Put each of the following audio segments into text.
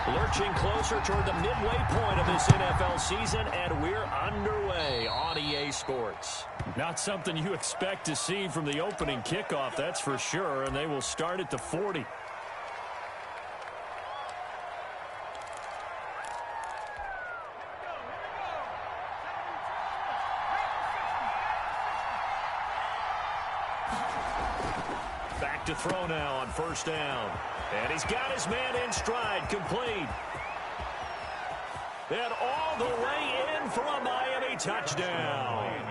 Lurching closer toward the midway point of this NFL season, and we're underway on EA Sports. Not something you expect to see from the opening kickoff, that's for sure, and they will start at the 40. Back to throw now on first down. And he's got his man in stride, complete. And all the way in for a Miami touchdown.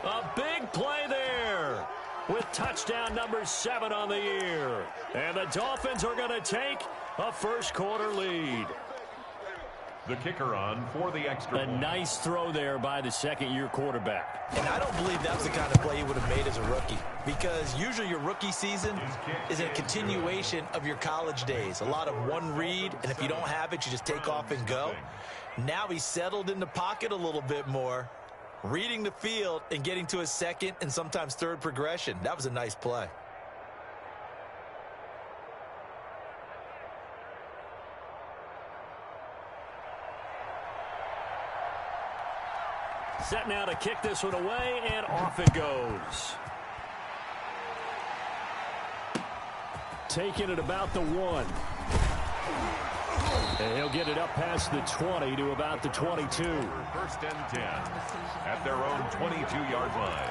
A big play there with touchdown number 7 on the year. And the Dolphins are going to take a first quarter lead. The kicker on for the extra point. A nice throw there by the second-year quarterback. And I don't believe that was the kind of play he would have made as a rookie, because usually your rookie season is a continuation of your college days. A lot of one read, and if you don't have it, you just take off and go. Now he's settled in the pocket a little bit more, reading the field and getting to his second and sometimes third progression. That was a nice play. Set now to kick this one away, and off it goes. Taking it about the 1. And he'll get it up past the 20 to about the 22. First and 10 at their own 22-yard line.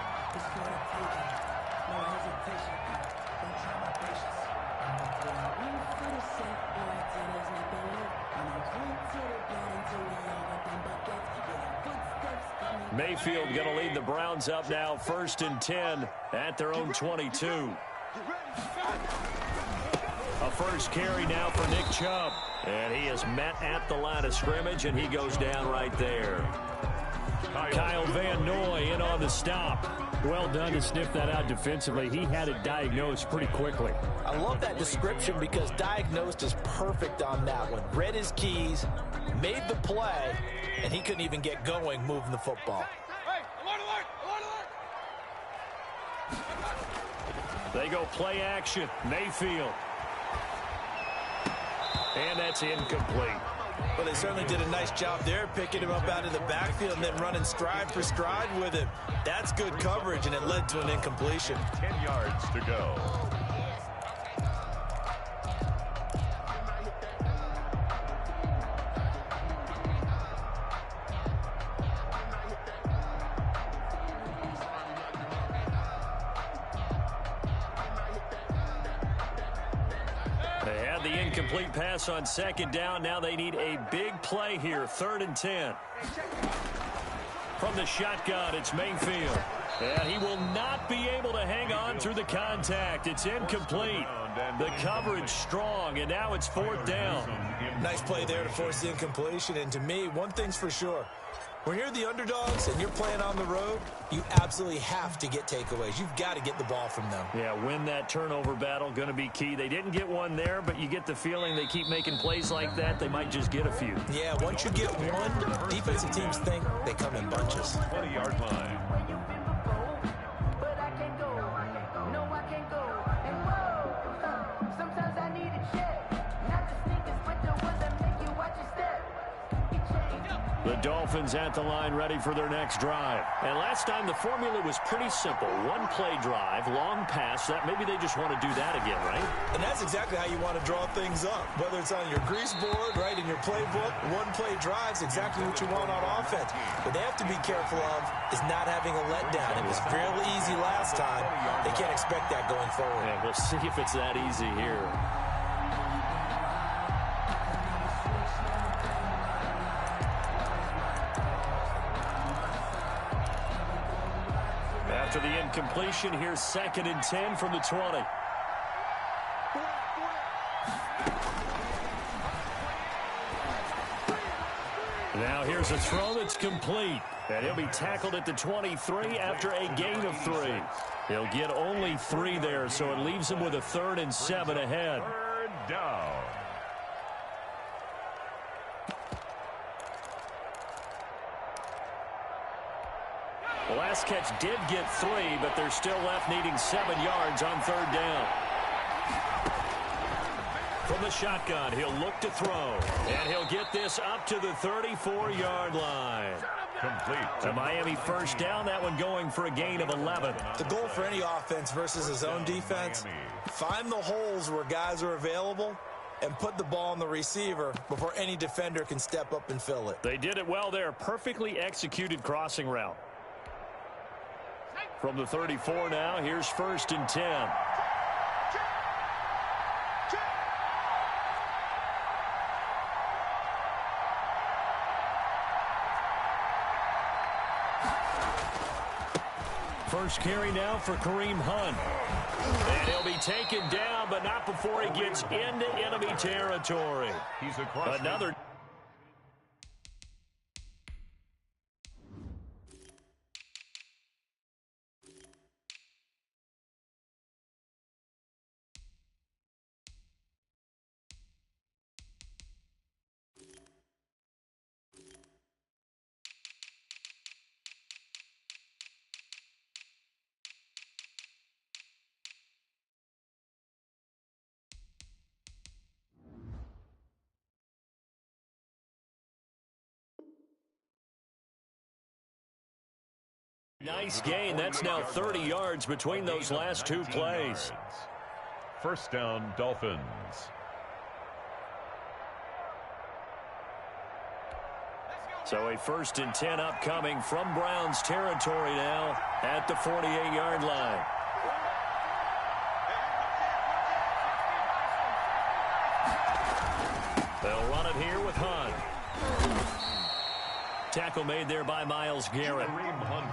Mayfield going to lead the Browns up now, first and 10 at their own 22. A first carry now for Nick Chubb. And he is met at the line of scrimmage, and he goes down right there. Kyle Van Noy in on the stop. Well done to sniff that out defensively. He had it diagnosed pretty quickly. I love that description because diagnosed is perfect on that one. Read his keys, made the play, and he couldn't even get going moving the football. They go play action. Mayfield. And that's incomplete. Well, they certainly did a nice job there, picking him up out of the backfield and then running stride for stride with him. That's good coverage, and it led to an incompletion. 10 yards to go. They had the incomplete pass on second down. Now they need a big play here, 3rd and 10. From the shotgun, it's Mayfield. And he will not be able to hang on through the contact. It's incomplete. The coverage strong, and now it's 4th down. Nice play there to force the incompletion. And to me, one thing's for sure. When you're the underdogs and you're playing on the road, you absolutely have to get takeaways. You've got to get the ball from them. Yeah, win that turnover battle, going to be key. They didn't get one there, but you get the feeling they keep making plays like that, they might just get a few. Yeah, once you get one, defensive teams think they come in bunches. 20-yard line. The Dolphins at the line ready for their next drive. And last time the formula was pretty simple. One play drive, long pass. That maybe they just want to do that again, right? And that's exactly how you want to draw things up. Whether it's on your grease board, right, in your playbook, one play drive's exactly what you want on offense. What they have to be careful of is not having a letdown. It was fairly easy last time. They can't expect that going forward. Yeah, we'll see if it's that easy here. After the incompletion, here's 2nd and 10 from the 20. Now here's a throw that's complete. And he'll be tackled at the 23 after a gain of 3. He'll get only 3 there, so it leaves him with a 3rd and 7 ahead. 3rd down. The last catch did get 3, but they're still left needing 7 yards on 3rd down. From the the shotgun. He'll look to throw. And he'll get this up to the 34-yard line. Complete. A Miami first down. That one going for a gain of 11. The goal for any offense versus his own defense, find the holes where guys are available and put the ball on the receiver before any defender can step up and fill it. They did it well there. Perfectly executed crossing route. From the 34 now, here's 1st and 10. First carry now for Kareem Hunt. And he'll be taken down, but not before he gets into enemy territory. He's across. Another. Nice gain. That's now 30 yards between those last two plays. First down, Dolphins. So a 1st and 10 upcoming from Browns territory now at the 48-yard line. They'll run it here with Hunt. Tackle made there by Myles Garrett.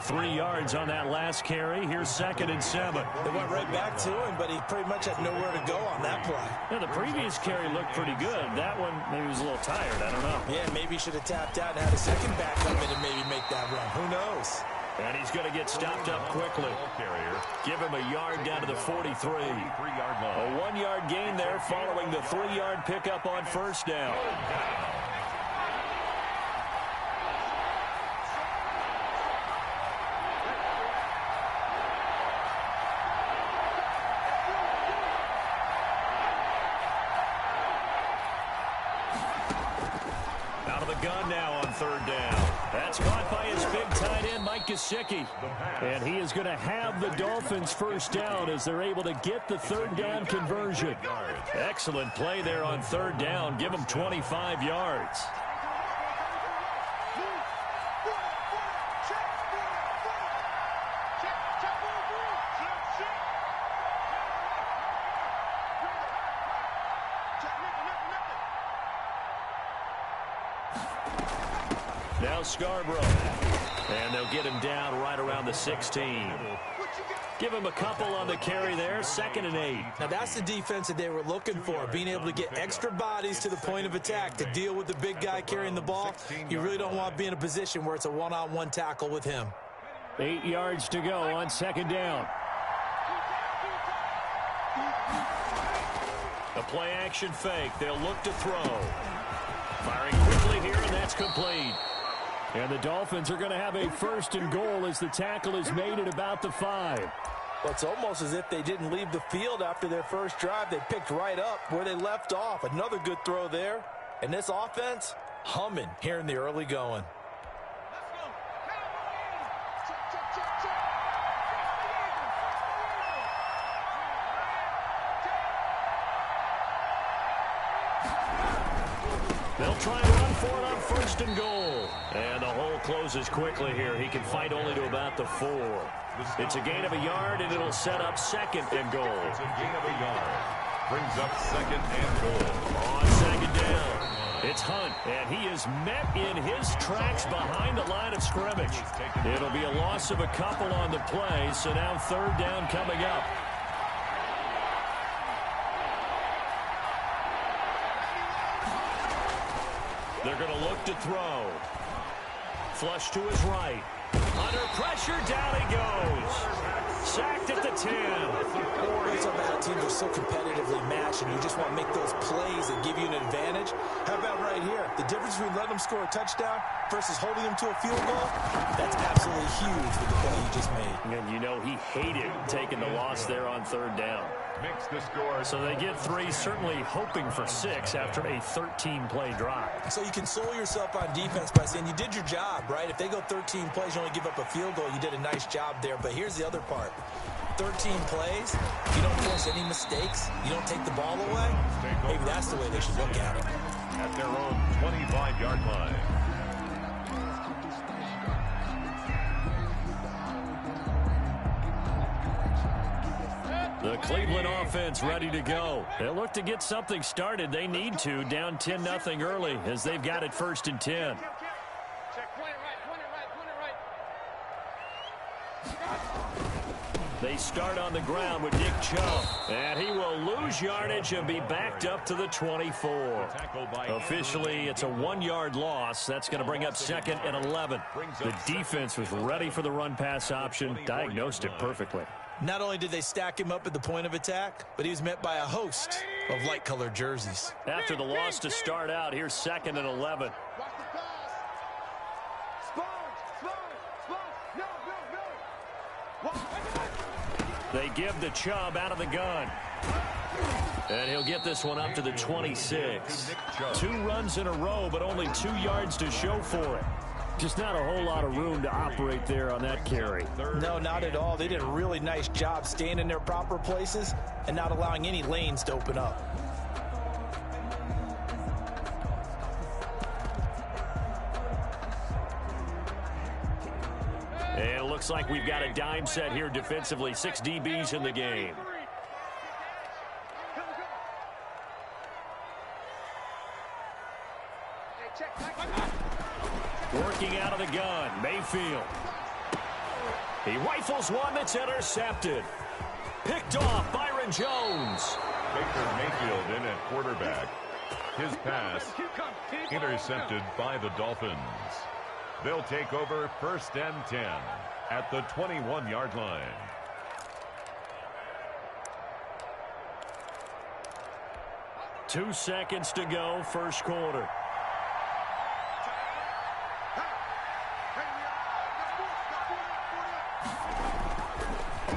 3 yards on that last carry. Here's 2nd and 7. They went right back to him, but he pretty much had nowhere to go on that play. Yeah, the previous carry looked pretty good. That one, maybe he was a little tired. I don't know. Yeah, maybe he should have tapped out and had a second back come in and maybe make that run. Who knows? And he's going to get stopped up quickly. Give him a yard down to the 43. A 1-yard gain there following the 3-yard pickup on first down. Gun now on 3rd down. That's caught by his big tight end, Mike Gesicki. And he is going to have the Dolphins first down as they're able to get the 3rd down conversion. Excellent play there on 3rd down. Give him 25 yards. Now Scarborough. And they'll get him down right around the 16. Give him a couple on the carry there. 2nd and 8. Now that's the defense that they were looking for, being able to get extra bodies to the point of attack to deal with the big guy carrying the ball. You really don't want to be in a position where it's a one-on-one tackle with him. 8 yards to go on 2nd down. A play action fake. They'll look to throw. Firing quickly here, and that's complete. And the Dolphins are going to have a 1st and goal as the tackle is made at about the 5. Well, it's almost as if they didn't leave the field after their first drive. They picked right up where they left off. Another good throw there. And this offense, humming here in the early going. They'll try and run for it on 1st and goal. And the hole closes quickly here. He can fight only to about the 4. It's a gain of a yard, and it'll set up 2nd and goal. It's a gain of a yard. Brings up 2nd and goal. On 2nd down, it's Hunt, and he is met in his tracks behind the line of scrimmage. It'll be a loss of a couple on the play, so now 3rd down coming up. They're going to look to throw. Flush to his right. Under pressure, down he goes. Sacked at the and 10. Some bad teams are so competitively matched, and you just want to make those plays that give you an advantage. How about right here? The difference between letting them score a touchdown versus holding them to a field goal, that's absolutely huge with the play he just made. And you know he hated taking the loss there on third down. Makes the score. So they get 3, certainly hoping for 6 after a 13-play drive. So you console yourself on defense by saying you did your job, right? If they go 13 plays, you only give up a field goal, you did a nice job there. But here's the other part. 13 plays, you don't force any mistakes, you don't take the ball away, maybe that's the way they should look at it. At their own 25-yard line. The Cleveland offense ready to go. They look to get something started. They need to, down 10-0 early as they've got it 1st and 10. They start on the ground with Nick Chubb. And he will lose yardage and be backed up to the 24. Officially, it's a 1-yard loss. That's going to bring up 2nd and 11. The defense was ready for the run-pass option, diagnosed it perfectly. Not only did they stack him up at the point of attack, but he was met by a host of light-colored jerseys. After the loss to start out, here's 2nd and 11. They give the Chubb out of the gun. And he'll get this one up to the 26. 2 runs in a row, but only 2 yards to show for it. Just not a whole lot of room to operate there on that carry. No, not at all. They did a really nice job staying in their proper places and not allowing any lanes to open up. And it looks like we've got a dime set here defensively. 6 DBs in the game. Working out of the gun, Mayfield. He rifles one that's intercepted. Picked off, Byron Jones. Baker Mayfield in at quarterback. His pass intercepted by the Dolphins. They'll take over 1st and 10 at the 21-yard line. Two seconds to go, first quarter.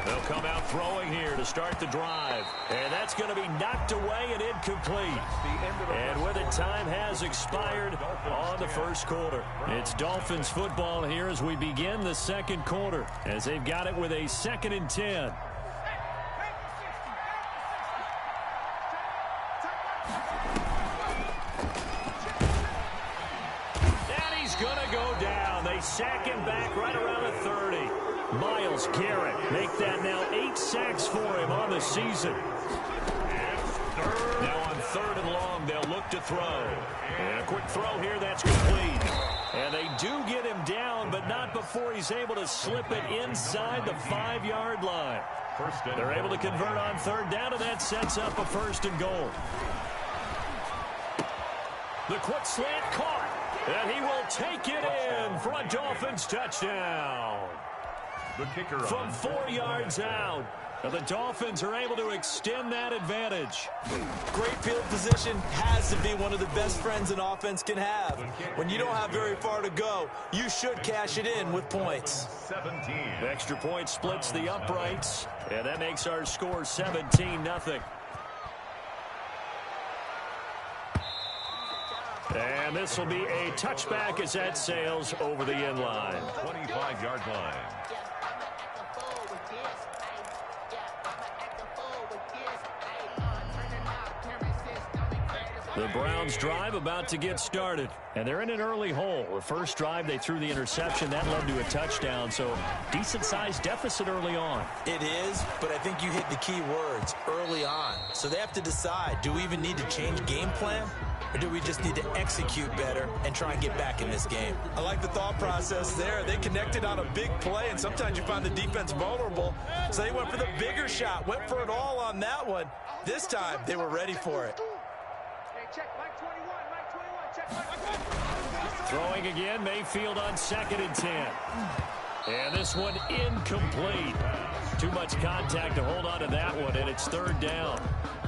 They'll come out throwing here to start the drive. And that's going to be knocked away and incomplete. And with it, time has expired on the first quarter. It's Dolphins football here as we begin the second quarter, as they've got it with a 2nd and 10. And he's going to go down. They sack him back right around the 30. Myles Garrett make that now 8 sacks for him on the season. Now on 3rd and long, they'll look to throw. And a quick throw here, that's complete. And they do get him down, but not before he's able to slip it inside the 5-yard line. They're able to convert on 3rd down, and that sets up a 1st and goal. The quick slant caught, and he will take it in for a Dolphins touchdown. The kicker From 4 yards out. The Dolphins are able to extend that advantage. Great field position has to be one of the best friends an offense can have. When you don't have very far to go, you should cash it in with points. 17. The extra point splits the uprights, and that makes our score 17-0. And this will be a touchback as that sails over the end line. 25-yard line. The Browns drive about to get started, and they're in an early hole. The first drive, they threw the interception. That led to a touchdown, so decent-sized deficit early on. It is, but I think you hit the key words, early on. So they have to decide, do we even need to change game plan, or do we just need to execute better and try and get back in this game? I like the thought process there. They connected on a big play, and sometimes you find the defense vulnerable. So they went for the bigger shot, went for it all on that one. This time, they were ready for it. Throwing again, Mayfield on 2nd and 10. And this one incomplete. Too much contact to hold on to that one, and it's third down.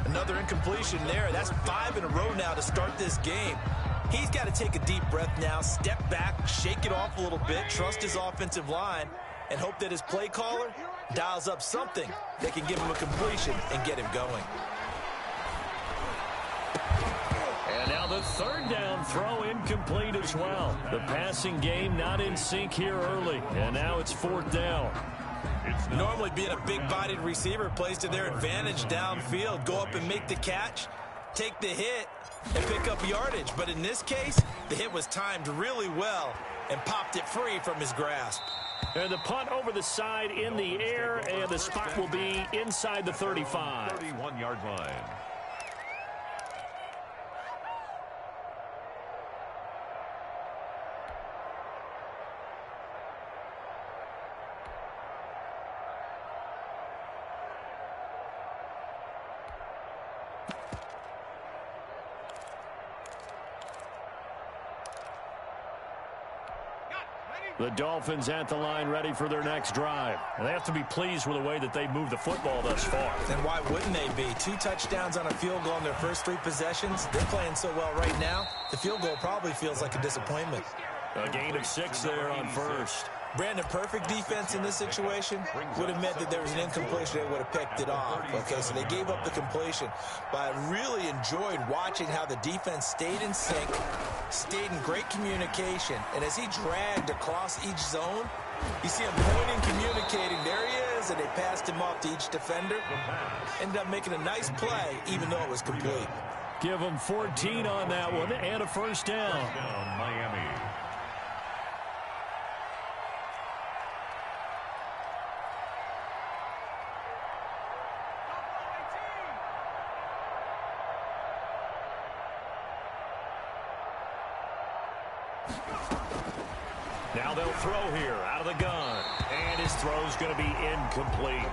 Another incompletion there. That's 5 in a row now to start this game. He's got to take a deep breath now, step back, shake it off a little bit, trust his offensive line, and hope that his play caller dials up something that can give him a completion and get him going. And now the third down throw incomplete as well. The passing game not in sync here early, and now it's fourth down. Normally being a big-bodied receiver plays to their advantage downfield. Go up and make the catch, take the hit, and pick up yardage. But in this case, the hit was timed really well and popped it free from his grasp. And the punt over the side in the air, and the spot will be inside the 35. 31-yard line. The Dolphins at the line ready for their next drive. And they have to be pleased with the way that they moved the football thus far. And why wouldn't they be? 2 touchdowns on a field goal in their first 3 possessions. They're playing so well right now, the field goal probably feels like a disappointment. A gain of 6 there on first. Brandon, perfect defense in this situation would have meant that there was an incompletion. They would have picked it off. Okay, so they gave up the completion. But I really enjoyed watching how the defense stayed in sync, stayed in great communication. And as he dragged across each zone, you see him pointing, communicating. There he is, and they passed him off to each defender. Ended up making a nice play, even though it was complete. Give him 14 on that one and a first down. Miami. Now they'll throw here out of the gun. And his throw's going to be incomplete.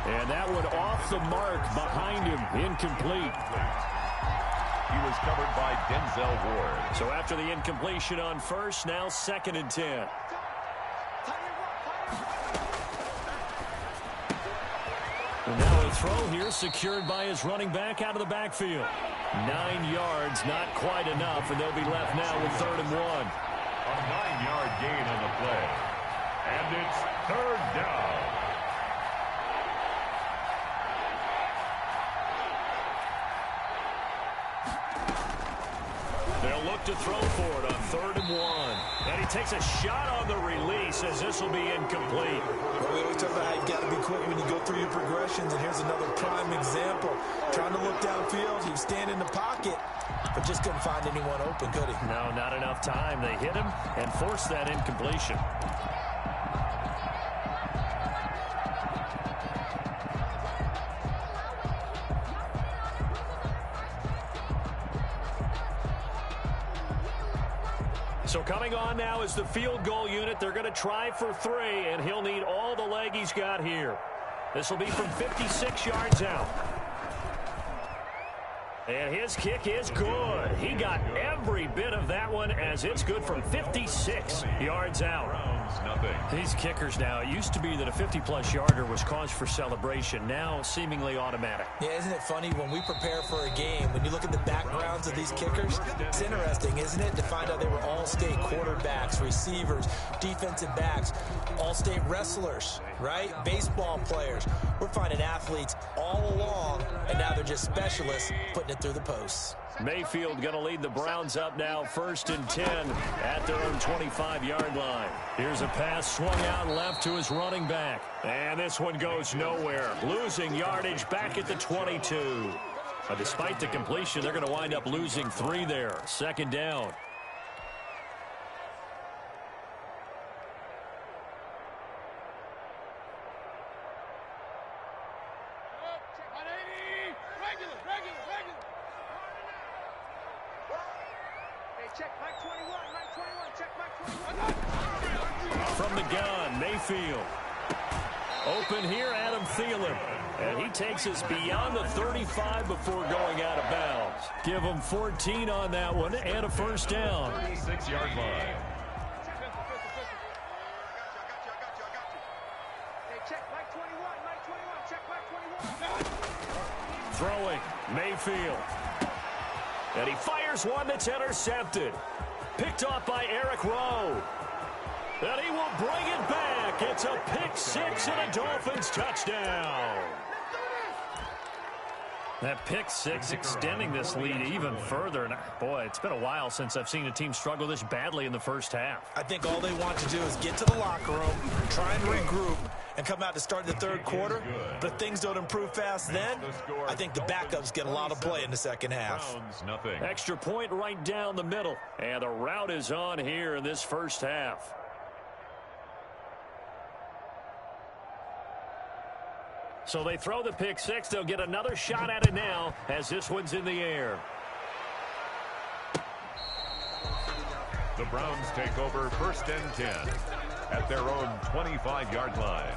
And that one off the mark behind him. Incomplete. He was covered by Denzel Ward. So after the incompletion on first, now 2nd and 10. And now a throw here secured by his running back out of the backfield. 9 yards, not quite enough, and they'll be left now with 3rd and 1. A 9-yard gain on the play. And it's 3rd down. They'll look to throw for it on 3rd and 1. And he takes a shot on the release as this will be incomplete. Well, we always talk about how you've got to be quick when you go through your progressions, and here's another prime example. Trying to look downfield, he was standing in the pocket, but just couldn't find anyone open, could he? No, not enough time. They hit him and forced that incompletion. So coming on now is the field goal unit. They're going to try for 3, and he'll need all the leg he's got here. This will be from 56 yards out. And his kick is good. He got every bit of that one as it's good from 56 yards out. These kickers now, it used to be that a 50-plus yarder was cause for celebration. Now seemingly automatic. Yeah, isn't it funny when we prepare for a game, when you look at the backgrounds of these kickers, it's interesting, isn't it, to find out they were all-state quarterbacks, receivers, defensive backs, all-state wrestlers, right? Baseball players. We're finding athletes all along, and now they're just specialists putting it through the posts. Mayfield going to lead the Browns up now 1st and 10 at their own 25-yard line. Here's a pass swung out left to his running back. And this one goes nowhere. Losing yardage back at the 22. Despite the completion, they're going to wind up losing 3 there. 2nd down. From the gun, Mayfield. Open here, Adam Thielen. And he takes us beyond the 35 before going out of bounds. Give him 14 on that one and a first down. 36-yard line. Throwing, Mayfield. And he fires one that's intercepted. Picked off by Eric Rowe. And he will bring it back. It's a pick six and a Dolphins touchdown. That pick six extending this lead even further. And boy, it's been a while since I've seen a team struggle this badly in the first half. I think all they want to do is get to the locker room, try and regroup, and come out to start the third quarter. But if things don't improve fast then, I think the backups get a lot of play in the second half. Extra point right down the middle. And the route is on here in this first half. So they throw the pick six. They'll get another shot at it now as this one's in the air. The Browns take over 1st and 10 at their own 25-yard line.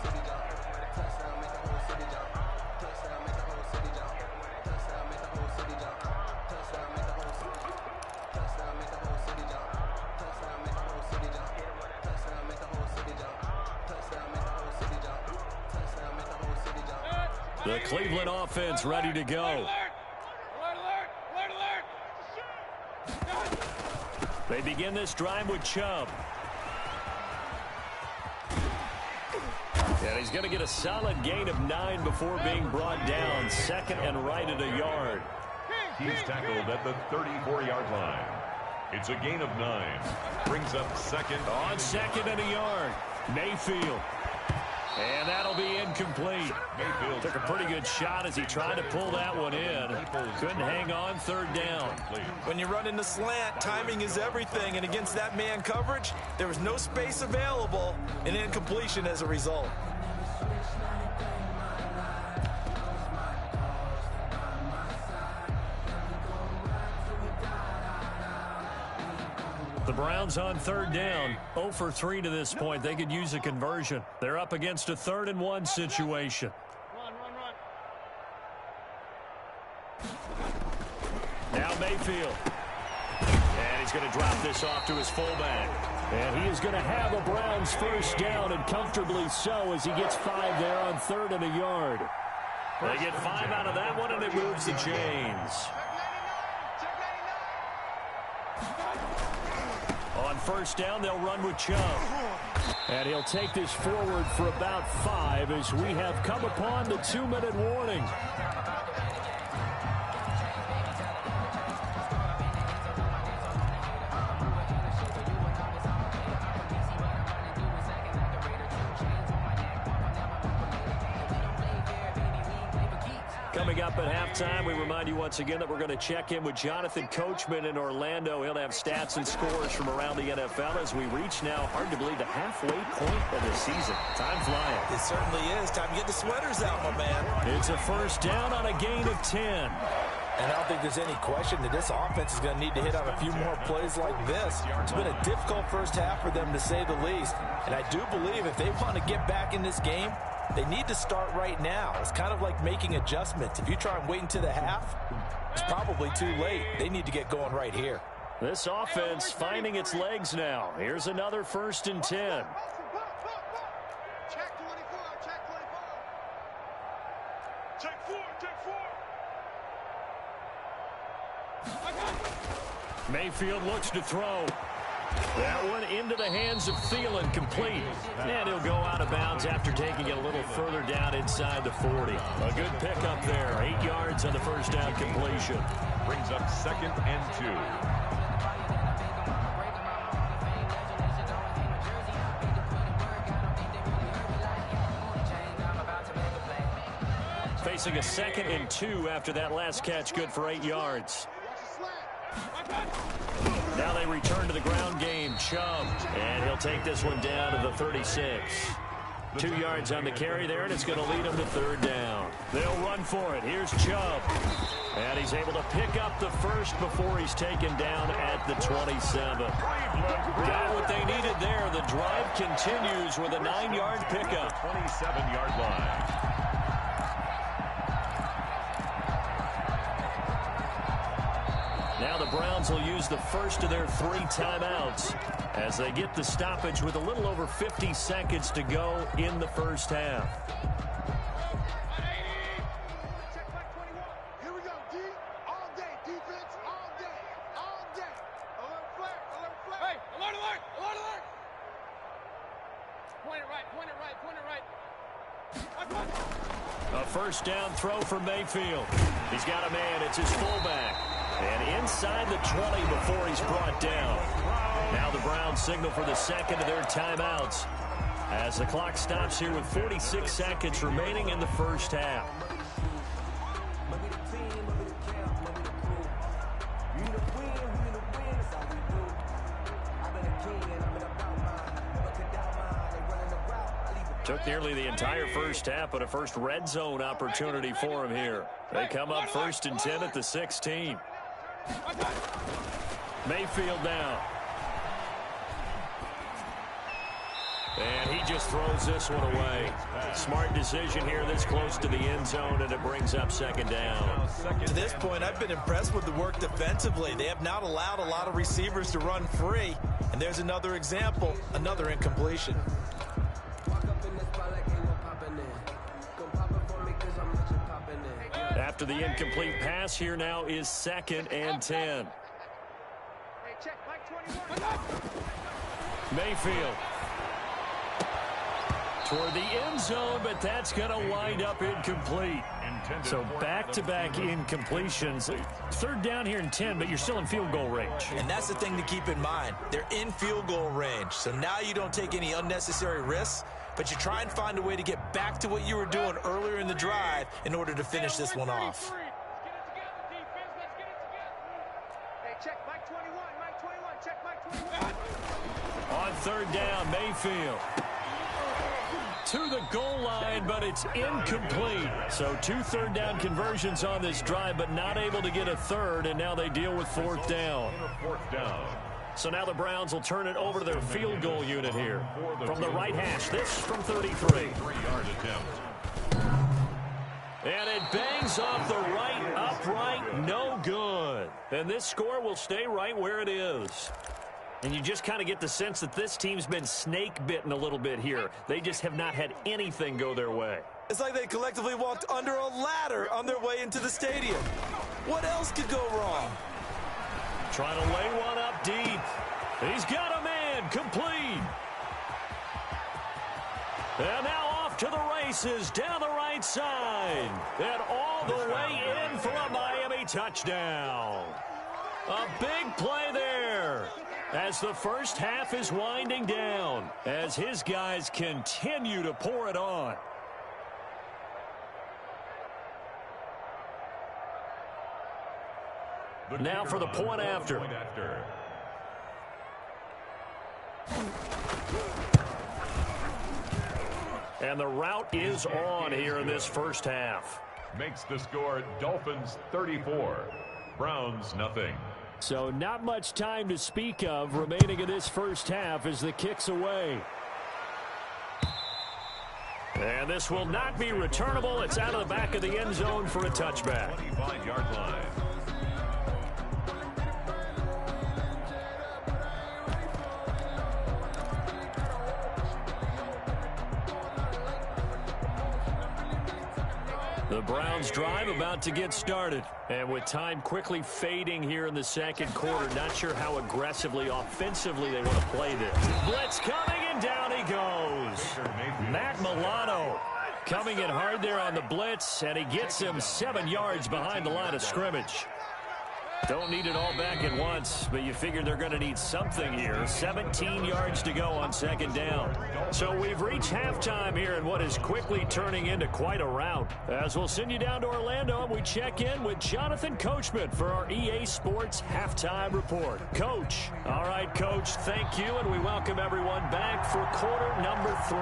The Cleveland offense ready to go. They begin this drive with Chubb. And he's going to get a solid gain of 9 before being brought down. 2nd and right at a yard. He's tackled at the 34-yard line. It's a gain of 9. Brings up 2nd. On 2nd and a yard. Mayfield. And that'll be incomplete. Mayfield took a pretty good shot as he tried to pull that one in. Couldn't hang on. 3rd down. When you run in the slant, timing is everything. And against that man coverage, there was no space available. And incompletion as a result. The Browns on 3rd down, 0 for 3 to this point. They could use a conversion. They're up against a 3rd and 1 situation. Now Mayfield. And he's going to drop this off to his fullback. And he is going to have a Browns first down, and comfortably so, as he gets 5 there on 3rd and a yard. They get 5 out of that one, and it moves the chains. On 1st down, they'll run with Chubb. And he'll take this forward for about 5 as we have come upon the 2-minute warning. Coming up at halftime, we remind you once again that we're going to check in with Jonathan Coachman in Orlando. He'll have stats and scores from around the NFL as we reach now, hard to believe, the halfway point of the season. Time flying. It certainly is. Time to get the sweaters out, my man. It's a first down on a gain of 10. And I don't think there's any question that this offense is going to need to hit on a few more plays like this. It's been a difficult first half for them, to say the least. And I do believe if they want to get back in this game, they need to start right now. It's kind of like making adjustments. If you try and wait until the half, it's probably too late. They need to get going right here. This offense finding its legs now. Here's another 1st and 10. Mayfield looks to throw. That one into the hands of Thielen, complete. And he'll go out of bounds after taking it a little further down inside the 40. A good pickup there. 8 yards on the first down completion. Brings up 2nd and 2. Facing a 2nd and 2 after that last catch, good for 8 yards. Now they return to the ground game. Chubb, and he'll take this one down to the 36. 2 yards on the carry there, and it's going to lead him to 3rd down. They'll run for it. Here's Chubb. And he's able to pick up the first before he's taken down at the 27. Got what they needed there. The drive continues with a 9-yard pickup. 27-yard line. Now the Browns will use the first of their 3 timeouts as they get the stoppage with a little over 50 seconds to go in the first half. A first down throw for Mayfield. He's got a man. It's his fullback. And inside the 20 before he's brought down. Now the Browns signal for the second of their timeouts as the clock stops here with 46 seconds remaining in the first half. Took nearly the entire first half, but a first red zone opportunity for him here. They come up 1st and 10 at the 16. Mayfield now. And he just throws this one away. Smart decision here this close to the end zone, and it brings up second down. To this point, I've been impressed with the work defensively. They have not allowed a lot of receivers to run free. And there's another example, another incompletion. After the incomplete pass, here now is 2nd and 10. Mayfield toward the end zone, but that's going to wind up incomplete. So back-to-back incompletions. 3rd down here and 10, but you're still in field goal range. And that's the thing to keep in mind. They're in field goal range. So now you don't take any unnecessary risks, but you try and find a way to get back to what you were doing earlier in the drive in order to finish this one off. On 3rd down, Mayfield to the goal line, but it's incomplete. So 2 3rd down conversions on this drive, but not able to get a 3rd, and now they deal with 4th down. So now the Browns will turn it over to their field goal unit here. From the right hash, this from 33. And it bangs off the right upright, no good. And this score will stay right where it is. And you just kind of get the sense that this team's been snake-bitten a little bit here. They just have not had anything go their way. It's like they collectively walked under a ladder on their way into the stadium. What else could go wrong? Trying to lay one up deep. He's got a man, complete. And now off to the races down the right side. And all the way in for a Miami touchdown. A big play there as the first half is winding down, as his guys continue to pour it on. Now for the point after. And the route is on here in this first half. Makes the score Dolphins 34, Browns nothing. So not much time to speak of remaining in this first half as the kick's away. And this will not be returnable. It's out of the back of the end zone for a touchback. 25-yard line. The Browns drive about to get started. And with time quickly fading here in the second quarter, not sure how aggressively, offensively they want to play this. Blitz coming, and down he goes. Matt Milano coming in hard there on the blitz, and he gets him 7 yards behind the line of scrimmage. Don't need it all back at once, but you figure they're going to need something here. 17 yards to go on second down. So we've reached halftime here in what is quickly turning into quite a rout. As we'll send you down to Orlando, and we check in with Jonathan Coachman for our EA Sports Halftime Report. Coach. All right, Coach, thank you, and we welcome everyone back for quarter number 3.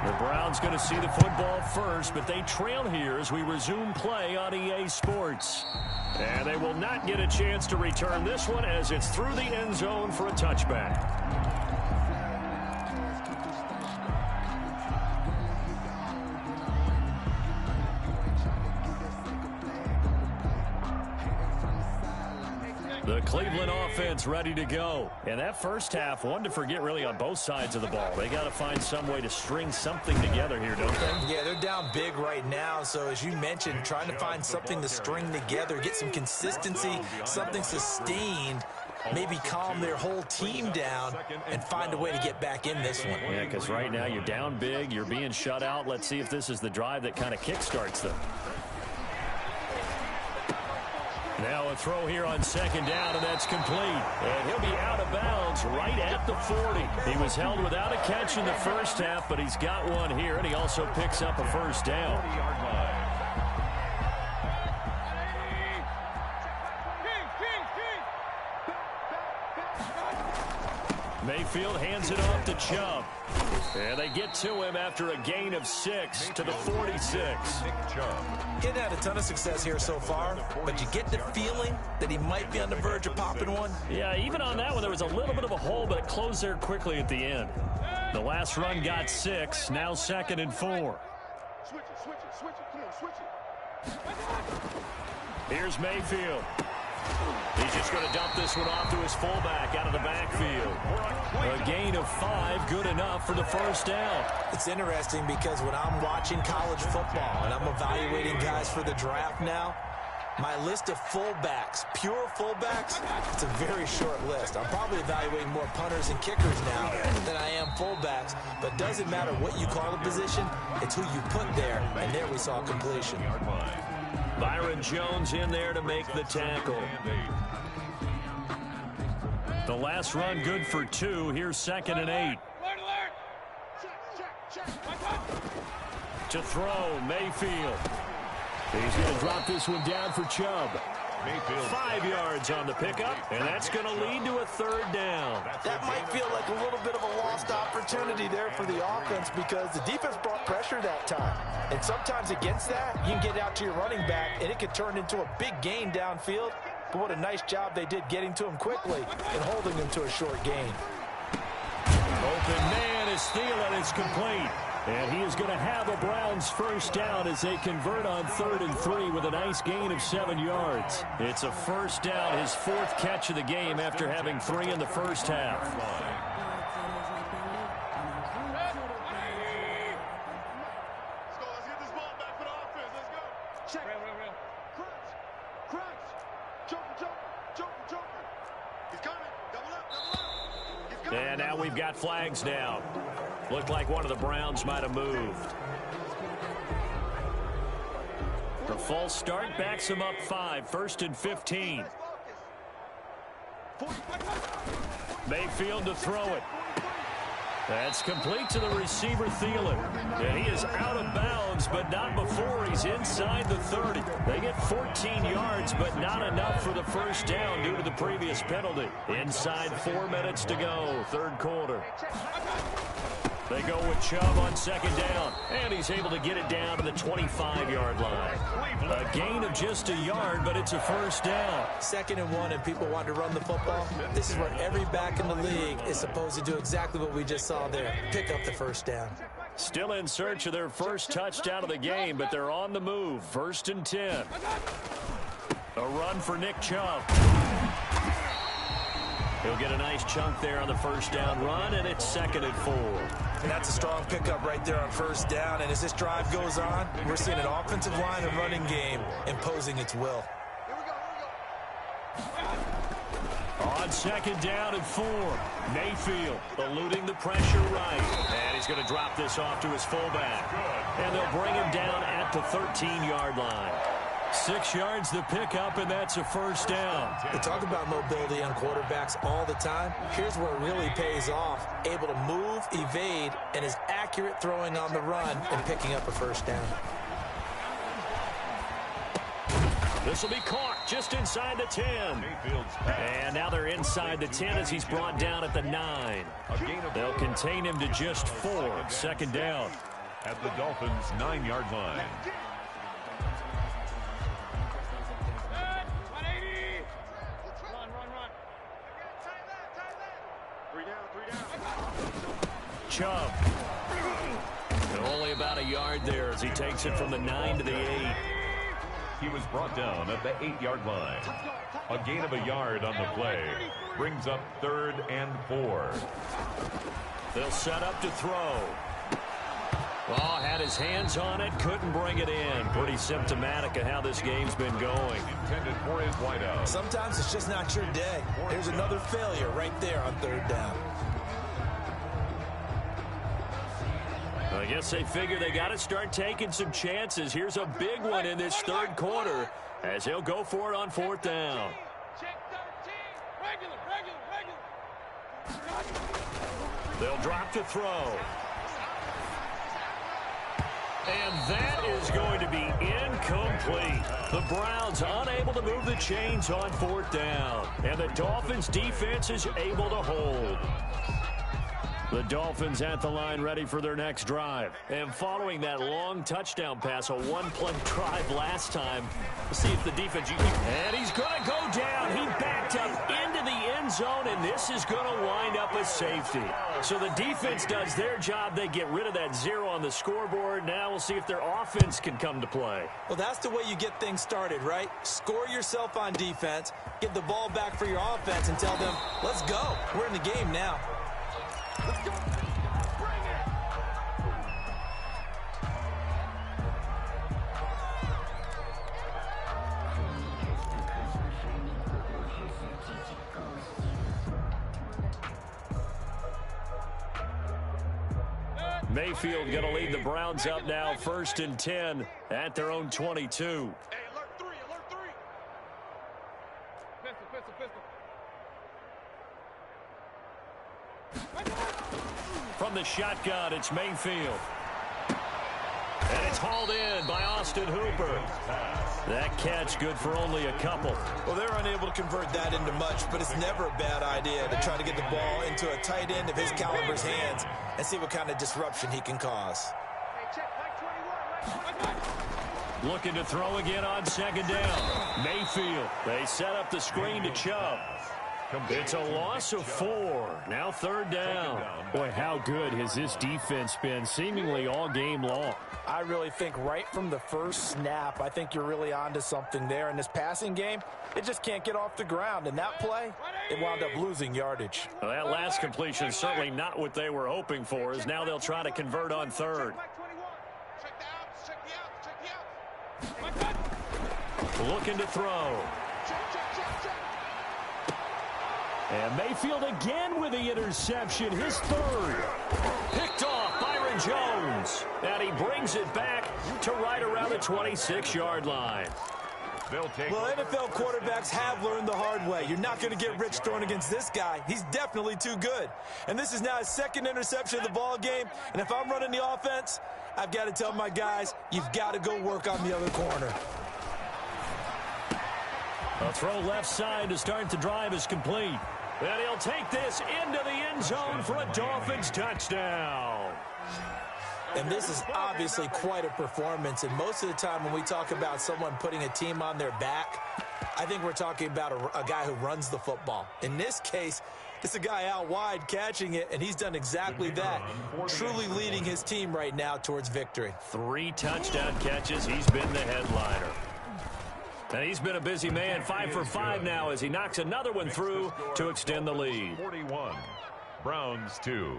The Browns going to see the football first, but they trail here as we resume play on EA Sports. And they will not get a chance to return this one as it's through the end zone for a touchback. The Cleveland offense ready to go. And that first half, one to forget really on both sides of the ball. They got to find some way to string something together here, don't they? Yeah, they're down big right now. So as you mentioned, trying to find something to string together, get some consistency, something sustained. maybe calm their whole team down and find a way to get back in this one. Yeah, because right now you're down big, you're being shut out. Let's see if this is the drive that kind of kickstarts them. Now a throw here on second down, and that's complete. And he'll be out of bounds right at the 40. He was held without a catch in the first half, but he's got one here, and he also picks up a first down. Mayfield hands it off to Chubb. And they get to him after a gain of 6 to the 46. He hadn't had a ton of success here so far, but you get the feeling that he might be on the verge of popping one. Yeah, even on that one, there was a little bit of a hole, but it closed there quickly at the end. The last run got 6, now 2nd and 4. Switch it. Come on, switch it. Here's Mayfield. He's just going to dump this one off to his fullback out of the backfield. A gain of 5, good enough for the first down. It's interesting because when I'm watching college football and I'm evaluating guys for the draft now, my list of fullbacks, pure fullbacks, it's a very short list. I'm probably evaluating more punters and kickers now than I am fullbacks, but doesn't matter what you call the position, it's who you put there, and there we saw completion. Byron Jones in there to make the tackle. The last run good for 2. Here's 2nd and 8. To throw, Mayfield. He's going to drop this one down for Chubb. 5 yards on the pickup, and that's going to lead to a 3rd down. That might feel like a little bit of a lost opportunity there for the offense because the defense brought pressure that time. And sometimes against that, you can get out to your running back, and it could turn into a big gain downfield. But what a nice job they did getting to him quickly and holding him to a short gain. Open man is Thielen. It's complete. And he is going to have a Browns first down as they convert on 3rd and 3 with a nice gain of 7 yards. It's a first down, his 4th catch of the game after having 3 in the first half. Let's get this ball back for the offense. Let's go. Check. Crunch. Joker. He's coming. Double up. And now we've got flags down. Looked like one of the Browns might have moved. The false start backs him up 5, 1st and 15. Mayfield to throw it. That's complete to the receiver, Thielen. And he is out of bounds, but not before he's inside the 30. They get 14 yards, but not enough for the first down due to the previous penalty. Inside 4 minutes to go, 3rd quarter. They go with Chubb on 2nd down, and he's able to get it down to the 25-yard line. A gain of just a yard, but it's a first down. 2nd and 1, and people want to run the football. This is where every back in the league is supposed to do exactly what we just saw there, pick up the first down. Still in search of their first touchdown of the game, but they're on the move. 1st and 10. A run for Nick Chubb. He'll get a nice chunk there on the first down run, and it's 2nd and 4. And that's a strong pickup right there on first down. And as this drive goes on, we're seeing an offensive line and running game imposing its will. On 2nd down and 4, Mayfield eluding the pressure right. And he's going to drop this off to his fullback. And they'll bring him down at the 13-yard line. 6 yards the pickup, and that's a first down. We talk about mobility on quarterbacks all the time. Here's where it really pays off. Able to move, evade, and is accurate throwing on the run and picking up a first down. This will be caught just inside the 10. And now they're inside the 10 as he's brought down at the 9. They'll contain him to just 4. 2nd down. At the Dolphins' 9-yard line. Chubb. And only about a yard there as he takes it from the 9 to the 8. He was brought down at the 8-yard line. A gain of a yard on the play brings up 3rd and 4. They'll set up to throw. Oh, had his hands on it, couldn't bring it in. Pretty symptomatic of how this game's been going. Intended for his wideout. Sometimes it's just not your day. There's another failure right there on third down. I guess they figure they got to start taking some chances. Here's a big one in this third quarter as he'll go for it on fourth down. Check 13. Regular. They'll drop to throw. And that is going to be incomplete. The Browns unable to move the chains on fourth down. And the Dolphins defense is able to hold. The Dolphins at the line ready for their next drive. And following that long touchdown pass, a one-play drive last time, let's see if the defense... And he's going to go down. He backed up into the end zone, and this is going to wind up a safety. So the defense does their job. They get rid of that 0 on the scoreboard. Now we'll see if their offense can come to play. Well, that's the way you get things started, right? Score yourself on defense, give the ball back for your offense, and tell them, let's go. We're in the game now. Let's go. Bring it. Mayfield going to lead the Browns up now, 1st and 10 at their own 22. Hey, alert 3, alert 3. Pistol. From the shotgun, it's Mayfield. And it's hauled in by Austin Hooper. That catch good for only a couple. Well, they're unable to convert that into much, but it's never a bad idea to try to get the ball into a tight end of his caliber's hands and see what kind of disruption he can cause. Hey, check, like 21. Looking to throw again on second down. Mayfield. They set up the screen to Chubb. It's a loss of 4. Now third down. Boy, how good has this defense been seemingly all game long? I really think right from the first snap, I think you're really onto something there. In this passing game, it just can't get off the ground. And that play, it wound up losing yardage. Well, that last completion is certainly not what they were hoping for, as now they'll try to convert on third. Check the outs. Looking to throw. And Mayfield again with the interception, his third. Picked off Byron Jones. And he brings it back to right around the 26-yard line. Well, NFL quarterbacks have learned the hard way. You're not going to get rich throwing against this guy. He's definitely too good. And this is now his second interception of the ball game. And if I'm running the offense, I've got to tell my guys, you've got to go work on the other corner. A throw left side to start the drive is complete. And he'll take this into the end zone for a Dolphins touchdown. And this is obviously quite a performance. And most of the time when we talk about someone putting a team on their back, I think we're talking about a guy who runs the football. In this case, it's a guy out wide catching it, and he's done exactly that, truly leading his team right now towards victory. 3 touchdown catches. He's been the headliner. And he's been a busy man, 5 for 5 now as he knocks another one through to extend the lead. 41, Browns 2.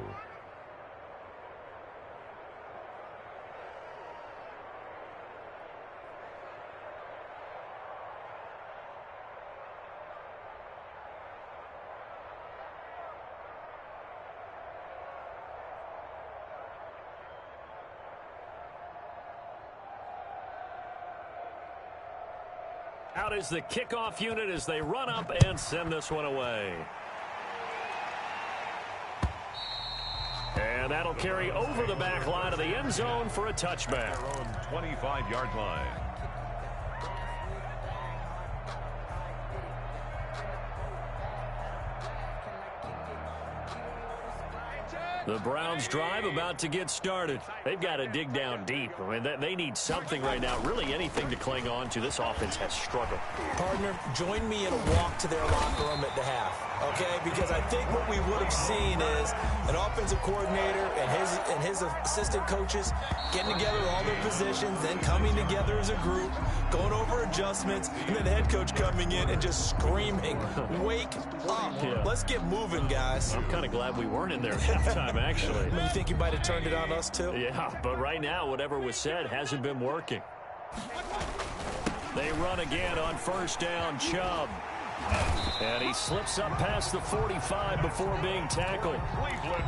Out is the kickoff unit as they run up and send this one away. And that'll carry over the back line of the end zone for a touchback. Their own 25-yard line. The Browns drive about to get started. They've got to dig down deep. I mean, they need something right now, really anything to cling on to. This offense has struggled. Partner, join me in a walk to their locker room at the half. okay? Because I think what we would have seen is an offensive coordinator and his assistant coaches getting together all their positions, then coming together as a group, going over adjustments, and then the head coach coming in and just screaming, "Wake up. Yeah. Let's get moving, guys." I'm kind of glad we weren't in there at halftime, actually. You think you might have turned it on us, too? Yeah, but right now, whatever was said hasn't been working. They run again on first down, Chubb. And he slips up past the 45 before being tackled.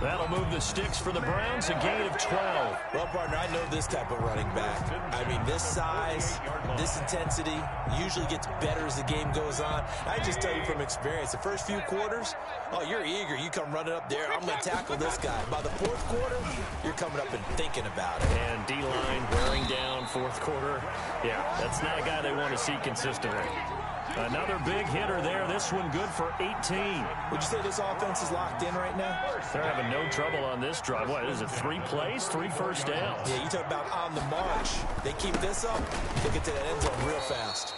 That'll move the sticks for the Browns, a gain of 12. Well, partner, I know this type of running back. I mean, this size, this intensity usually gets better as the game goes on. I just tell you from experience, the first few quarters, oh, you're eager. You come running up there, I'm going to tackle this guy. By the fourth quarter, you're coming up and thinking about it. And D-line wearing down fourth quarter. Yeah, that's not a guy they want to see consistently. Another big hitter there. This one good for 18. Would you say this offense is locked in right now? They're having no trouble on this drive. What is it, 3 plays, 3 first downs? Yeah, you talk about on the march. They keep this up, they get to that end zone real fast.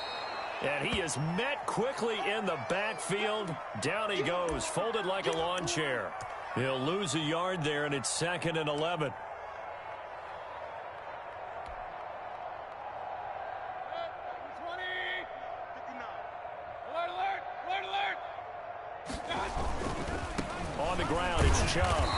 And he is met quickly in the backfield. Down he goes, folded like a lawn chair. He'll lose a yard there, and it's 2nd and 11. On the ground, it's Chubb.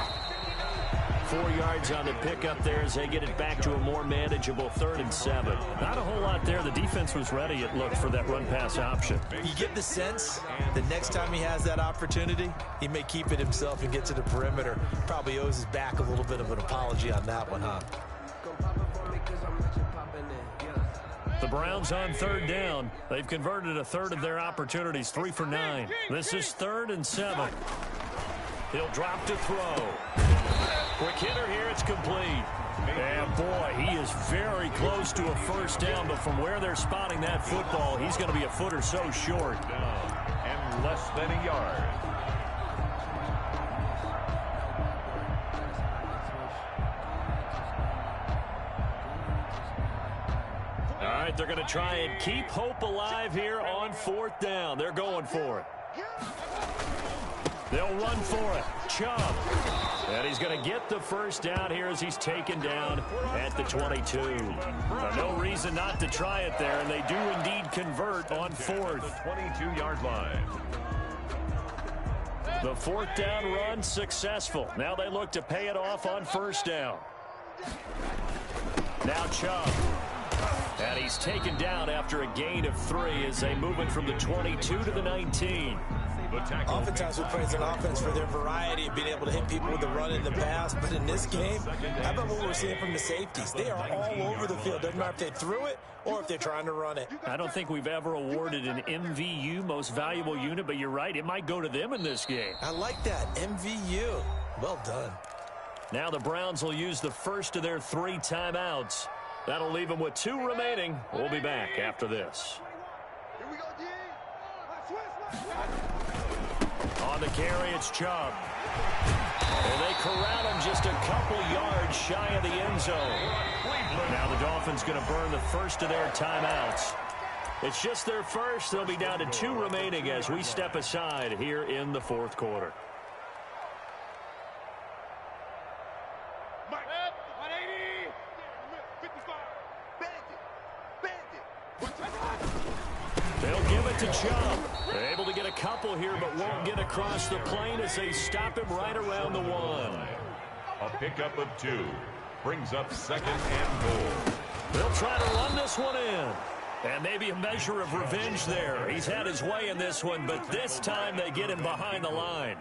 4 yards on the pickup there as they get it back to a more manageable 3rd and 7. Not a whole lot there. The defense was ready, it looked, for that run-pass option. You get the sense the next time he has that opportunity, he may keep it himself and get to the perimeter. Probably owes his back a little bit of an apology on that one, huh? The Browns on 3rd down. They've converted a third of their opportunities, 3 for 9. This is 3rd and 7. He'll drop to throw. Quick hitter here, it's complete. And boy, he is very close to a first down, but from where they're spotting that football, he's going to be a foot or so short. And less than a yard. All right, they're going to try and keep hope alive here on 4th down. They're going for it. They'll run for it. Chubb. And he's going to get the first down here as he's taken down at the 22. No reason not to try it there, and they do indeed convert on 4th. The 22-yard line. The 4th down run successful. Now they look to pay it off on first down. Now Chubb. And he's taken down after a gain of 3 as they move it from the 22 to the 19. Oftentimes we praise an offense for their variety of being able to hit people with the run in the pass, but in this game, how about what we're seeing from the safeties? They are all over the field. Doesn't matter if they threw it or if they're trying to run it. I don't think we've ever awarded an MVU, most valuable unit, but you're right, it might go to them in this game. I like that, MVU. Well done. Now the Browns will use the first of their 3 timeouts. That'll leave them with 2 remaining. We'll be back after this. Here we go, D. On the carry, it's Chubb. And they corral him just a couple yards shy of the end zone. Now the Dolphins going to burn the first of their timeouts. It's just their first. They'll be down to 2 remaining as we step aside here in the 4th quarter. Mike, 180. 55. Bandit. They'll give it to Chubb. They're able to get a couple here, but won't get across the plane as they stop him right around the 1. A pickup of 2 brings up 2nd and goal. They'll try to run this one in. And maybe a measure of revenge there. He's had his way in this one, but this time they get him behind the line.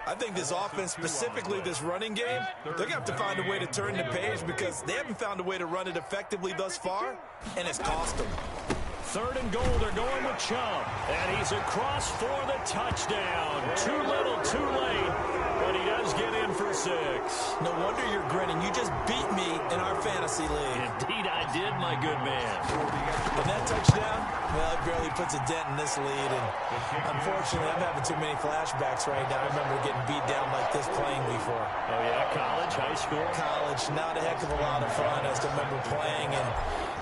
I think this offense, specifically this running game, they're going to have to find a way to turn the page because they haven't found a way to run it effectively thus far, and it's cost them. 3rd and goal, they're going with Chubb. And he's across for the touchdown. Too little, too late, but he does get in for 6. No wonder you're grinning. You just beat me in our fantasy league. Indeed I did, my good man. And that touchdown, well, it barely puts a dent in this lead. And unfortunately, I'm having too many flashbacks right now. I remember getting beat down like this playing before. Oh, yeah, college, high school? College, not a heck of a lot of fun. I still remember playing and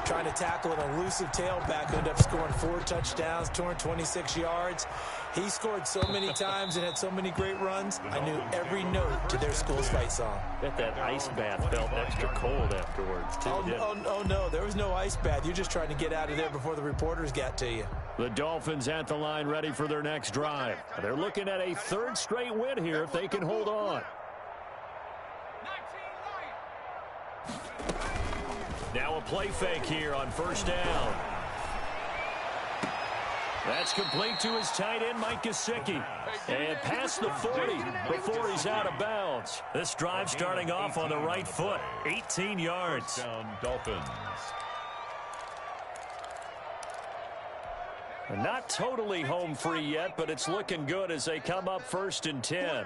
trying to tackle an elusive tailback who ended up scoring 4 touchdowns, 226 yards. He scored so many times and had so many great runs. I knew every note to their school's fight song. Bet that ice bath felt extra cold afterwards, too. Oh, no, there was no ice bath. You're just trying to get out of there before the reporters got to you. The Dolphins at the line ready for their next drive. They're looking at a 3rd straight win here if they can hold on. Now a play fake here on 1st down. That's complete to his tight end, Mike Gesicki. And past the 40 before he's out of bounds. This drive starting off on the right foot. 18 yards. Down Dolphins. Not totally home free yet, but it's looking good as they come up 1st and 10.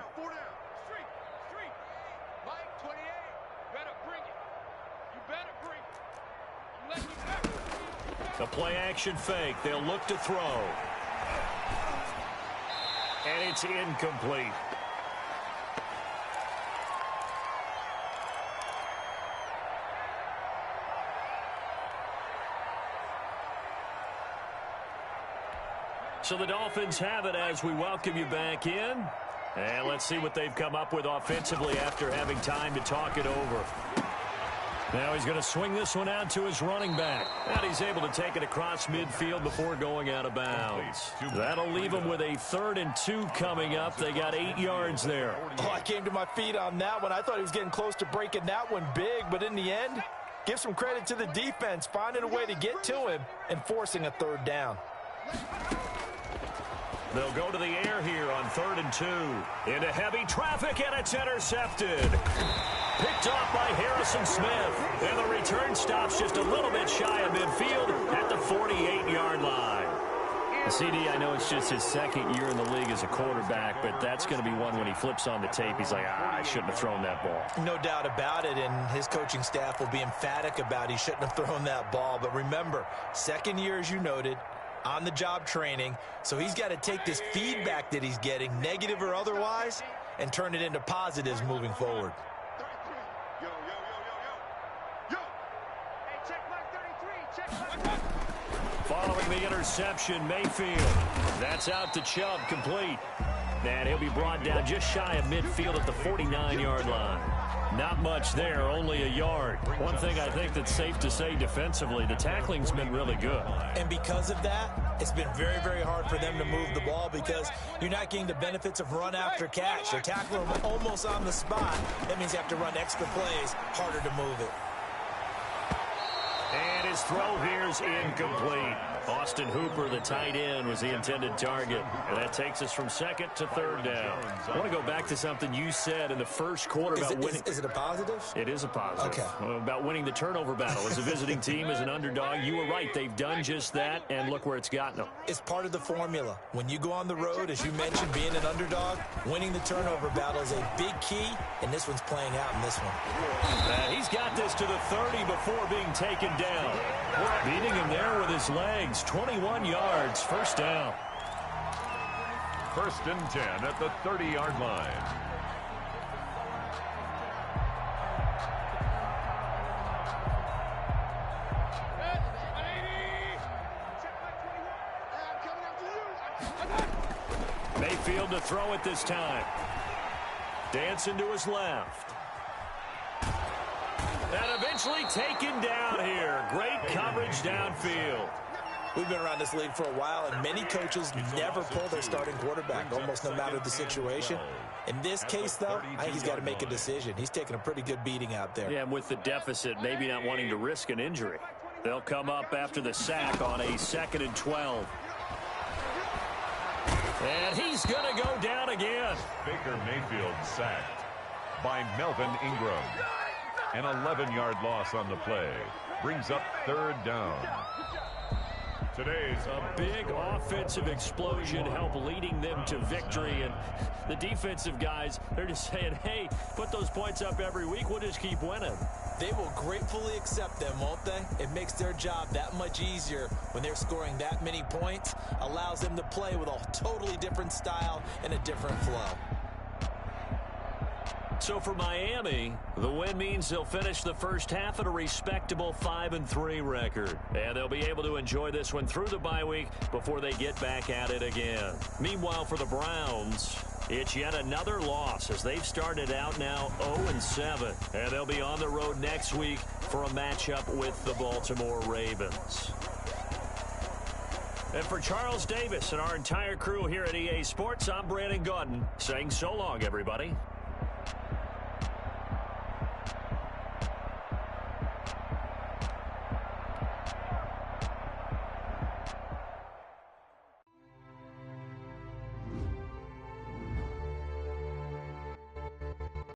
The play action fake. They'll look to throw. And it's incomplete. So the Dolphins have it as we welcome you back in. And let's see what they've come up with offensively after having time to talk it over. Now he's going to swing this one out to his running back. And he's able to take it across midfield before going out of bounds. That'll leave him with a 3rd and 2 coming up. They got 8 yards there. Oh, I came to my feet on that one. I thought he was getting close to breaking that one big, but in the end, give some credit to the defense, finding a way to get to him and forcing a 3rd down. They'll go to the air here on 3rd and 2. Into heavy traffic, and it's intercepted. Picked off by Harrison Smith. And the return stops just a little bit shy of midfield at the 48-yard line. CD, I know it's just his 2nd year in the league as a quarterback, but that's going to be one when he flips on the tape. He's like, I shouldn't have thrown that ball. No doubt about it, and his coaching staff will be emphatic about he shouldn't have thrown that ball. But remember, 2nd year, as you noted, on-the-job training, so he's got to take this feedback that he's getting, negative or otherwise, and turn it into positives moving forward. Following the interception, Mayfield. That's out to Chubb, complete. And he'll be brought down just shy of midfield at the 49-yard line. Not much there, only a yard. One thing I think that's safe to say defensively, the tackling's been really good. And because of that, it's been very, very hard for them to move the ball because you're not getting the benefits of run after catch. They're tackling them almost on the spot. That means you have to run extra plays, harder to move it. And his throw here is incomplete. Austin Hooper, the tight end, was the intended target. And that takes us from 2nd to 3rd down. I want to go back to something you said in the first quarter about winning. Is it a positive? It is a positive. Okay. About winning the turnover battle. As a visiting team, as an underdog, you were right. They've done just that, and look where it's gotten them. It's part of the formula. When you go on the road, as you mentioned, being an underdog, winning the turnover battle is a big key, and this one's playing out in this one. He's got this to the 30 before being taken down. Beating him there with his legs. 21 yards, 1st down. 1st and 10 at the 30-yard line. Mayfield to throw it this time. Dancing to his left. And eventually taken down here. Great coverage downfield. We've been around this league for a while, and many coaches never pull their starting quarterback, almost no matter the situation. In this case, though, I think he's got to make a decision. He's taking a pretty good beating out there. Yeah, and with the deficit, maybe not wanting to risk an injury. They'll come up after the sack on a 2nd and 12. And he's going to go down again. Baker Mayfield sacked by Melvin Ingram. An 11-yard loss on the play. Brings up 3rd down. Today's a big offensive explosion help leading them to victory. And the defensive guys, they're just saying, hey, put those points up every week. We'll just keep winning. They will gratefully accept them, won't they? It makes their job that much easier when they're scoring that many points. Allows them to play with a totally different style and a different flow. So for Miami, the win means they'll finish the first half at a respectable 5-3 record. And they'll be able to enjoy this one through the bye week before they get back at it again. Meanwhile, for the Browns, it's yet another loss as they've started out now 0-7. And they'll be on the road next week for a matchup with the Baltimore Ravens. And for Charles Davis and our entire crew here at EA Sports, I'm Brandon Gaudin saying so long, everybody.